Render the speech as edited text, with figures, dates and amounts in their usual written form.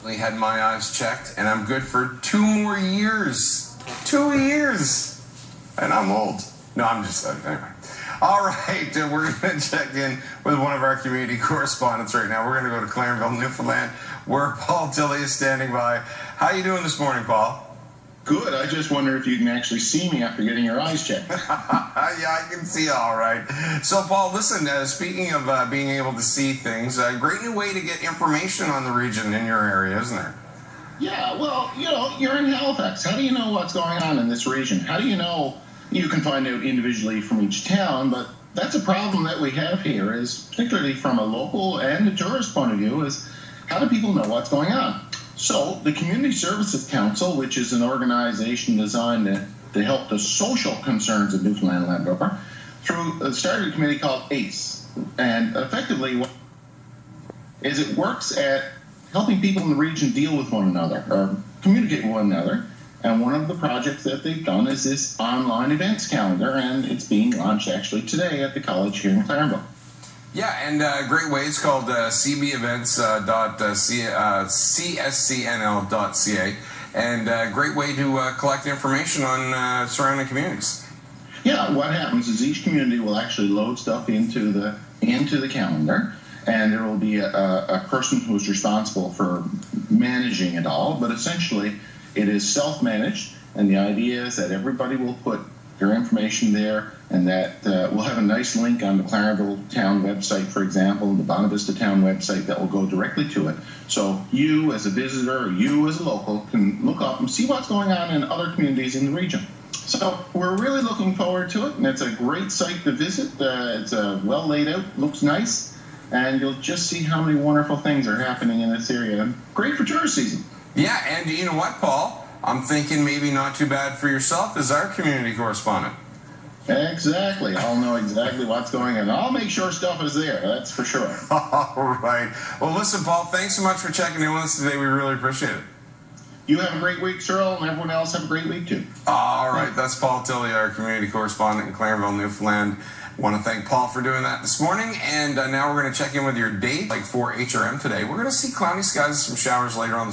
I had my eyes checked, and I'm good for 2 more years. 2 years. And I'm old. No, I'm just, anyway. All right, we're going to check in with one of our community correspondents right now. We're going to go to Clarenville, Newfoundland, where Paul Tilley is standing by. How you doing this morning, Paul? Good. I just wonder if you can actually see me after getting your eyes checked. Yeah, I can see all right. So, Paul, listen, speaking of being able to see things, a great new way to get information on the region in your area, isn't there? Yeah, well, you're in Halifax. How do you know what's going on in this region? How do you know? You can find out individually from each town, but that's a problem that we have here, is particularly from a local and a tourist point of view, is how do people know what's going on? So the Community Services Council, which is an organization designed to help the social concerns of Newfoundland and Labrador, started a committee called ACE. And effectively, what is it works at helping people in the region deal with one another, or communicate with one another. And one of the projects that they've done is this online events calendar, and it's being launched actually today at the college here in Clarenville. Yeah, and great way. It's called cbevents.cscnl.ca, and great way to collect information on surrounding communities. Yeah, what happens is each community will actually load stuff into the calendar, and there will be a person who's responsible for managing it all, but essentially it is self-managed, and the idea is that everybody will put their information there, and that we'll have a nice link on the Clarenville Town website, for example, the Bonavista Town website, that will go directly to it. So you as a visitor, or you as a local, can look up and see what's going on in other communities in the region. So we're really looking forward to it, and it's a great site to visit. It's well laid out, looks nice, and you'll just see how many wonderful things are happening in this area. Great for tourist season. Yeah, and you know what, Paul? I'm thinking maybe not too bad for yourself as our community correspondent. Exactly. I'll know exactly what's going on. I'll make sure stuff is there, that's for sure. All right. Well, listen, Paul, thanks so much for checking in with us today. We really appreciate it. You have a great week, Cyril, and everyone else have a great week, too. All right. That's Paul Tilley, our community correspondent in Clarenville, Newfoundland. I want to thank Paul for doing that this morning. And now we're going to check in with your date, like for HRM today. We're going to see cloudy skies, some showers later on this